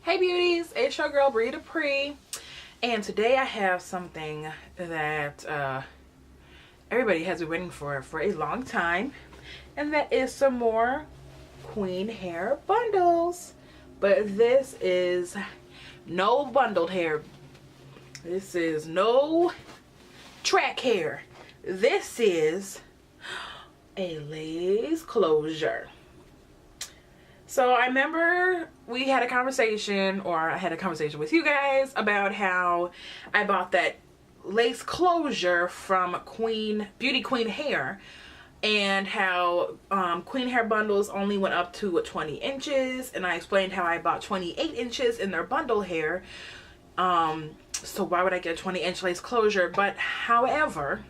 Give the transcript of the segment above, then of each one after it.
Hey beauties, it's your girl Brie Dupree, and today I have something that everybody has been waiting for a long time, and that is some more queen hair bundles. But this is no bundled hair. This is no track hair. This is a lace closure. So I remember we had a conversation, or I had a conversation with you guys about how I bought that lace closure from Beauty Queen Hair, and how Queen Hair bundles only went up to 20 inches, and I explained how I bought 28 inches in their bundle hair. So why would I get a 20-inch lace closure? But however,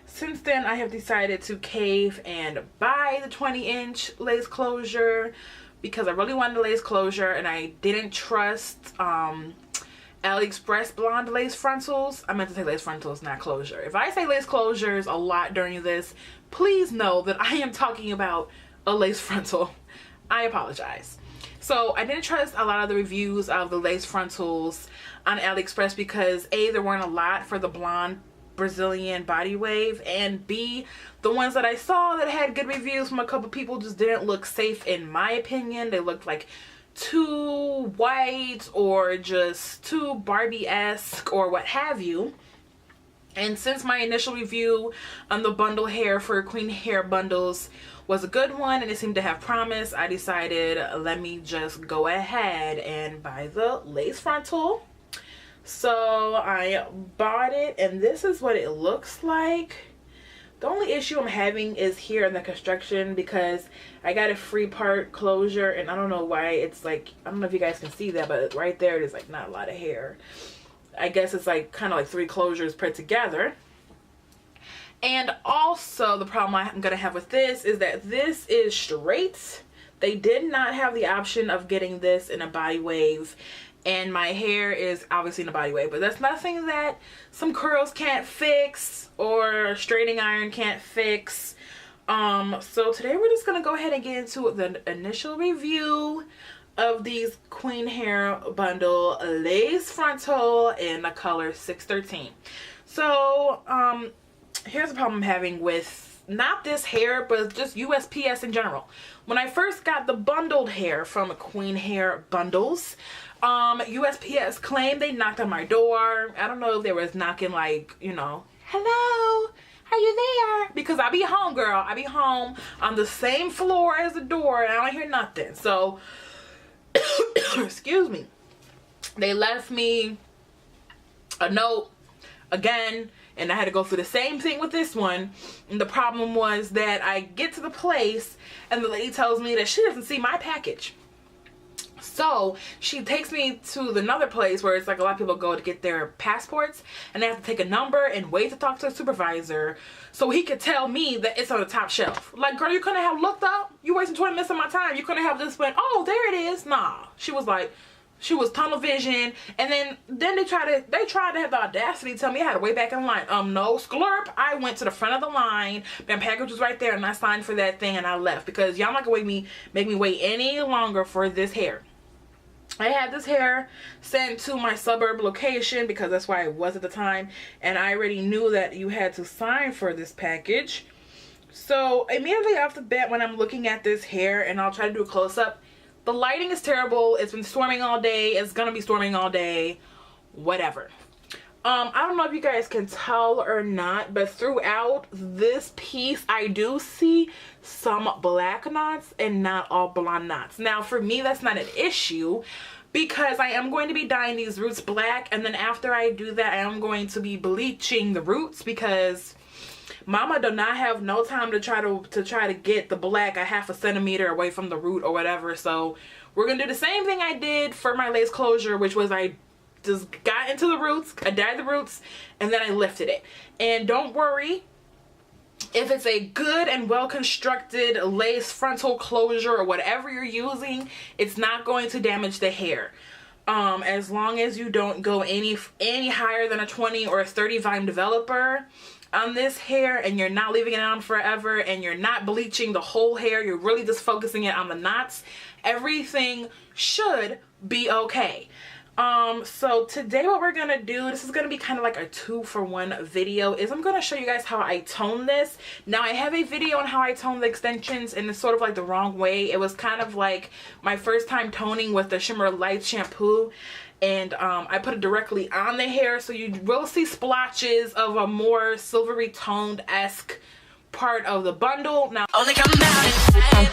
since then I have decided to cave and buy the 20-inch lace closure because I really wanted the lace closure, and I didn't trust AliExpress blonde lace frontals. I meant to say lace frontals, not closure. If I say lace closures a lot during this, please know that I am talking about a lace frontal. I apologize. So I didn't trust a lot of the reviews of the lace frontals on AliExpress because A, there weren't a lot for the blonde Brazilian body wave, and B, the ones that I saw that had good reviews from a couple people just didn't look safe in my opinion. They looked like too white or just too Barbie-esque or what have you. And since my initial review on the bundle hair for Queen Hair bundles was a good one and it seemed to have promise, I decided let me just go ahead and buy the lace frontal. So I bought it, and this is what it looks like. The only issue I'm having is here in the construction, because I got a free part closure, and I don't know why it's like, I don't know if you guys can see that, but right there it is like not a lot of hair. I guess it's like kind of like 3 closures put together. And also the problem I'm gonna have with this is that this is straight. They did not have the option of getting this in a body wave, and my hair is obviously in a body wave, but that's nothing that some curls can't fix or a straightening iron can't fix. So today we're just gonna go ahead and get into the initial review of these Queen Hair bundle lace frontal in the color 613. So here's the problem I'm having with not this hair, but just USPS in general. When I first got the bundled hair from Queen Hair bundles, USPS claimed they knocked on my door. I don't know if they was knocking like, you know, hello, are you there? Because I be home, girl. I be home on the same floor as the door, and I don't hear nothing. So, excuse me. They left me a note again, and I had to go through the same thing with this one. And the problem was that I get to the place and the lady tells me that she doesn't see my package. So she takes me to another place where it's like a lot of people go to get their passports, and they have to take a number and wait to talk to a supervisor so he could tell me that it's on the top shelf. Like, girl, you couldn't have looked up? You wasting 20 minutes of my time. You couldn't have just went, oh, there it is. Nah. She was like, she was tunnel vision, and then they tried to have the audacity to tell me I had to wait back in line. No, sklurp. I went to the front of the line. My package was right there, and I signed for that thing, and I left because y'all not gonna make me wait any longer for this hair. I had this hair sent to my suburb location because that's where I was at the time, and I already knew that you had to sign for this package. So immediately off the bat, when I'm looking at this hair, and I'll try to do a close-up, the lighting is terrible. It's been storming all day. It's gonna be storming all day. Whatever. I don't know if you guys can tell or not, but throughout this piece I do see some black knots and not all blonde knots. Now for me that's not an issue because I am going to be dyeing these roots black, and then after I do that I am going to be bleaching the roots because mama do not have no time to try to get the black a half a centimeter away from the root or whatever. So we're gonna do the same thing I did for my lace closure, which was I just got into the roots, I dyed the roots, and then I lifted it. And don't worry, if it's a good and well constructed lace frontal closure or whatever you're using, it's not going to damage the hair. As long as you don't go any higher than a 20 or a 30 volume developer on this hair, and you're not leaving it on forever, and you're not bleaching the whole hair, you're really just focusing it on the knots everything should be okay. So today what we're gonna do, this is gonna be kind of like a 2-for-1 video, is I'm gonna show you guys how I tone this. Now I have a video on how I tone the extensions, and it's sort of like the wrong way. It was kind of like my first time toning with the Shimmering Lights shampoo, and I put it directly on the hair, so you will see splotches of a more silvery toned-esque part of the bundle. Now only come out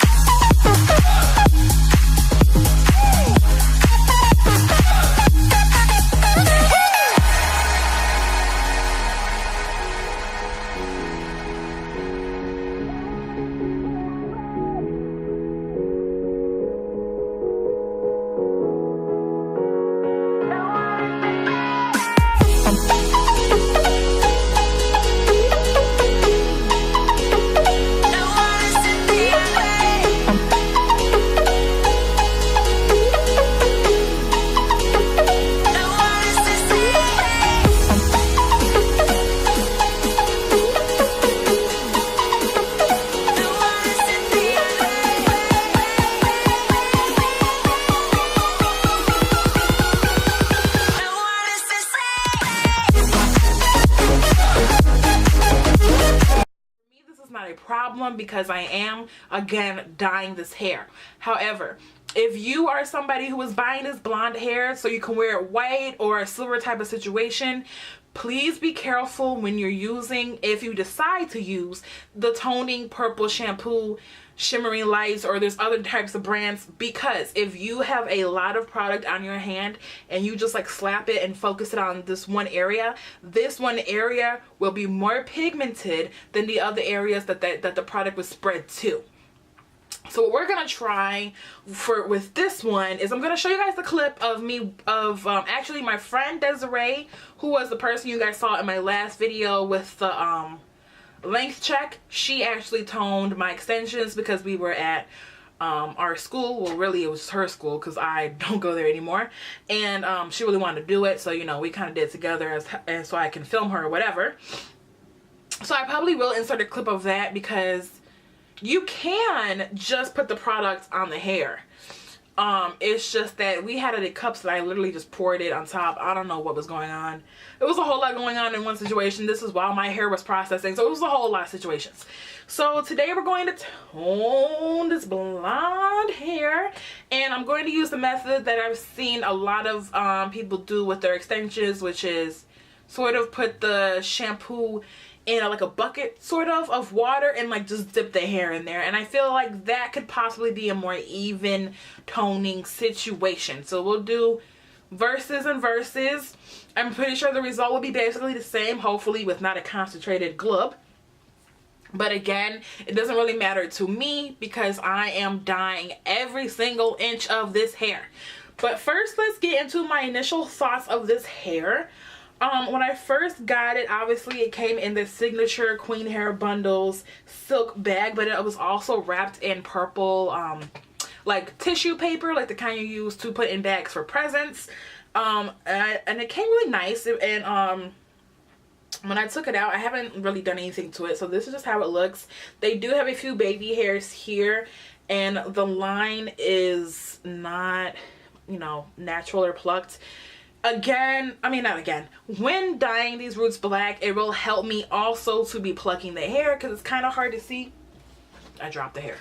problem because I am again dyeing this hair. However, if you are somebody who is buying this blonde hair so you can wear it white or a silver type of situation, please be careful when you're using, if you decide to use the toning purple shampoo, Shimmering Lights, or there's other types of brands, because if you have a lot of product on your hand and you just like slap it and focus it on this one area, this one area will be more pigmented than the other areas that the product was spread to. So what we're gonna try with this one is I'm gonna show you guys the clip of me actually my friend Desiree, who was the person you guys saw in my last video with the length check. She actually toned my extensions because we were at our school. Well, really it was her school because I don't go there anymore, and she really wanted to do it, so you know, we kind of did it together and so I can film her or whatever. So I probably will insert a clip of that because you can just put the product on the hair. It's just that we had it in cups that I literally just poured it on top. I don't know what was going on. It was a whole lot going on in one situation. This is while my hair was processing, so it was a whole lot of situations. So today we're going to tone this blonde hair, and I'm going to use the method that I've seen a lot of people do with their extensions, which is sort of put the shampoo in like a bucket sort of water and like just dip the hair in there, and I feel like that could possibly be a more even toning situation. So we'll do verses and verses. I'm pretty sure the result will be basically the same, hopefully with not a concentrated glub. But again, it doesn't really matter to me because I am dyeing every single inch of this hair. But first, let's get into my initial thoughts of this hair. When I first got it, obviously it came in the signature Queen Hair Bundles silk bag, but it was also wrapped in purple like tissue paper, like the kind you use to put in bags for presents. And it came really nice, and when I took it out, I haven't really done anything to it, so this is just how it looks. They do have a few baby hairs here, and the line is not, you know, natural or plucked. Again, I mean not again, when dyeing these roots black, it will help me also to be plucking the hair because it's kind of hard to see. I dropped the hair.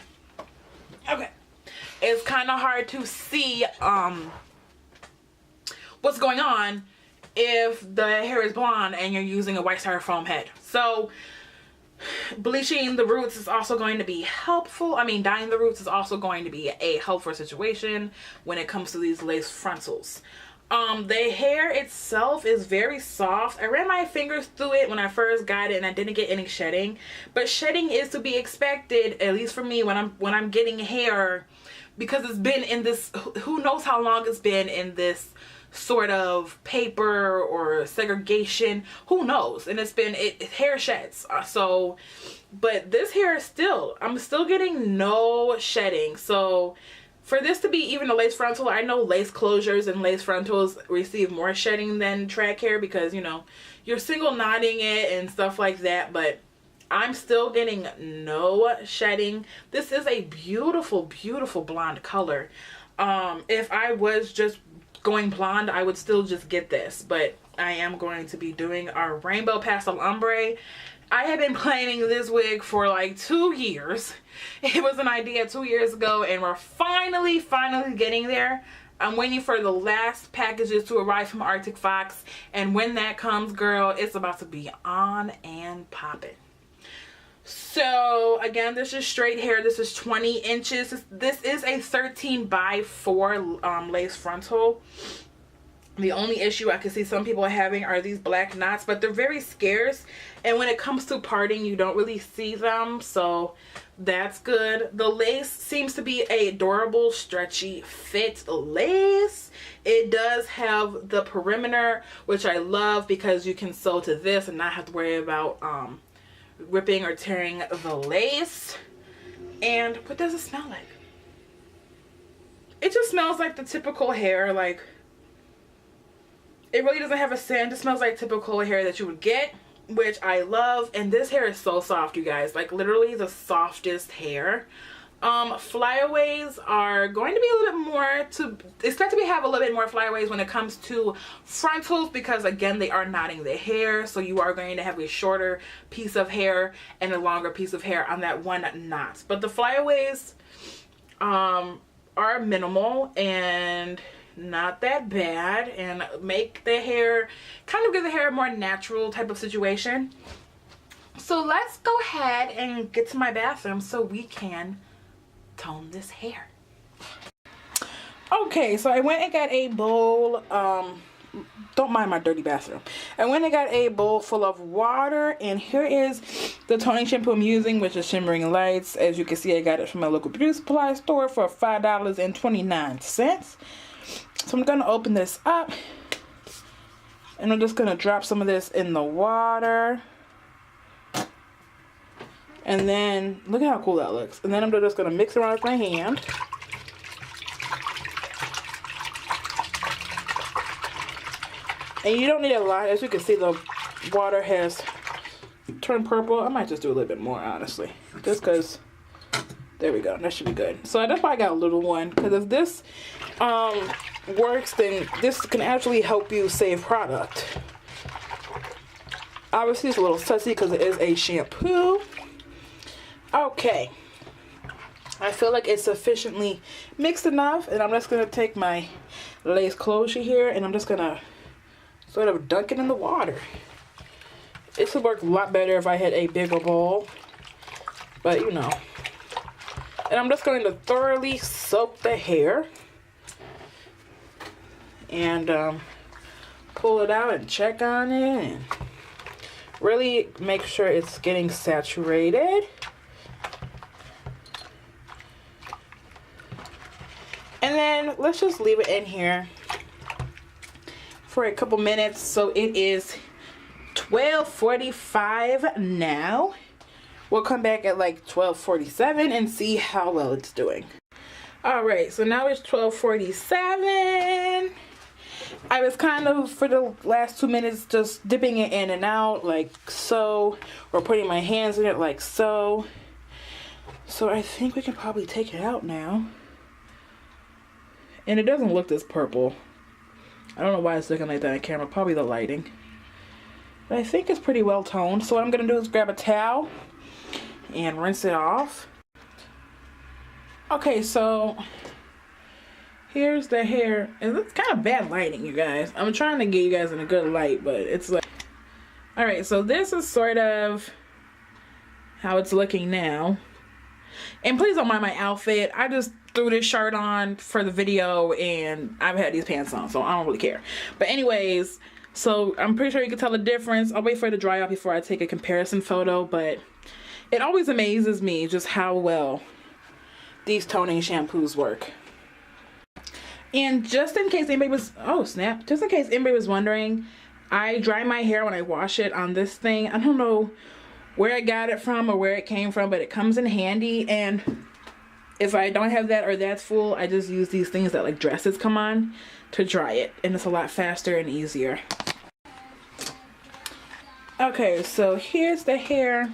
Okay. It's kind of hard to see what's going on if the hair is blonde and you're using a white styrofoam head. So bleaching the roots is also going to be helpful. I mean, dyeing the roots is also going to be a helpful situation when it comes to these lace frontals. The hair itself is very soft. I ran my fingers through it when I first got it and I didn't get any shedding, but shedding is to be expected, at least for me, when I'm getting hair, because it's been in this, who knows how long it's been in this sort of paper or segregation, who knows, and hair sheds. But this hair is still, I'm still getting no shedding. So for this to be even a lace frontal, I know lace closures and lace frontals receive more shedding than track hair because, you know, you're single knotting it and stuff like that. But I'm still getting no shedding. This is a beautiful, beautiful blonde color. If I was just going blonde, I would still just get this, but I am going to be doing our rainbow pastel ombre. I have been planning this wig for like 2 years. It was an idea 2 years ago, and we're finally getting there. I'm waiting for the last packages to arrive from Arctic Fox, and when that comes, girl, it's about to be on and popping. So again, this is straight hair. This is 20 inches. This is a 13x4 lace frontal. The only issue I can see some people having are these black knots, but they're very scarce, and when it comes to parting, you don't really see them, so that's good. The lace seems to be a durable, stretchy fit lace. It does have the perimeter, which I love because you can sew to this and not have to worry about ripping or tearing the lace. And what does it smell like? It just smells like the typical hair. Like, it really doesn't have a scent. It smells like typical hair that you would get, which I love. And this hair is so soft, you guys. Like, literally the softest hair. Flyaways are going to be a little bit more expect to have a little bit more flyaways when it comes to frontals, because again, they are knotting the hair, so you are going to have a shorter piece of hair and a longer piece of hair on that one knot. But the flyaways are minimal and not that bad, and make the hair, kind of give the hair a more natural type of situation. So let's go ahead and get to my bathroom so we can tone this hair. Okay, so I went and got a bowl. Don't mind my dirty bathroom. I went and got a bowl full of water, and here is the toning shampoo I'm using, which is Shimmering Lights. As you can see, I got it from my local beauty supply store for $5.29. So I'm gonna open this up, and I'm just gonna drop some of this in the water. And then, look at how cool that looks. And then I'm just going to mix it around with my hand. And you don't need a lot. As you can see, the water has turned purple. I might just do a little bit more, honestly. Just because, there we go. That should be good. So that's why I got a little one. Because if this works, then this can actually help you save product. Obviously, it's a little sussy because it is a shampoo. Okay, I feel like it's sufficiently mixed enough, and I'm just going to take my lace closure here, and I'm just going to sort of dunk it in the water. It would work a lot better if I had a bigger bowl, but you know. And I'm just going to thoroughly soak the hair, and pull it out and check on it, and really make sure it's getting saturated. And then let's just leave it in here for a couple minutes. So it is 12:45 now. We'll come back at like 12:47 and see how well it's doing. Alright, so now it's 12:47. I was kind of, for the last 2 minutes, just dipping it in and out like so, or putting my hands in it like so. So I think we can probably take it out now. And it doesn't look this purple. I don't know why it's looking like that on camera. Probably the lighting. But I think it's pretty well toned. So what I'm going to do is grab a towel and rinse it off. Okay, so here's the hair. And it's kind of bad lighting, you guys. I'm trying to get you guys in a good light, but it's like... Alright, so this is sort of how it's looking now. And please don't mind my outfit. I just threw this shirt on for the video, and I've had these pants on, so I don't really care. But anyways, so I'm pretty sure you can tell the difference. I'll wait for it to dry out before I take a comparison photo, but it always amazes me just how well these toning shampoos work. And just in case anybody was, oh snap, just in case anybody was wondering, I dry my hair when I wash it on this thing. I don't know where I got it from or where it came from, but it comes in handy. And if I don't have that or that's full, I just use these things that like dresses come on to dry it, and it's a lot faster and easier. Okay, so here's the hair.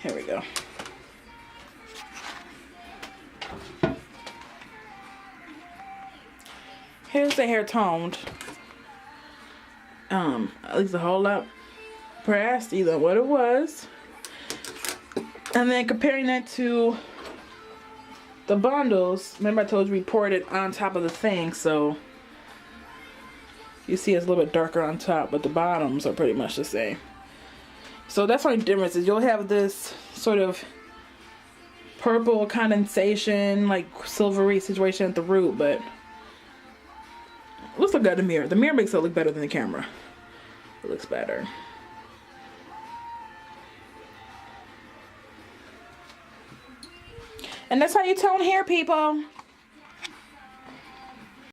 Here we go. Here's the hair toned. At least a whole lot pressed, either what it was. And then comparing that to the bundles, remember I told you we poured it on top of the thing, so you see it's a little bit darker on top, but the bottoms are pretty much the same. So that's the only difference is you'll have this sort of purple condensation, like silvery situation at the root, but it looks good in the mirror. The mirror makes it look better than the camera. It looks better. And that's how you tone hair, people.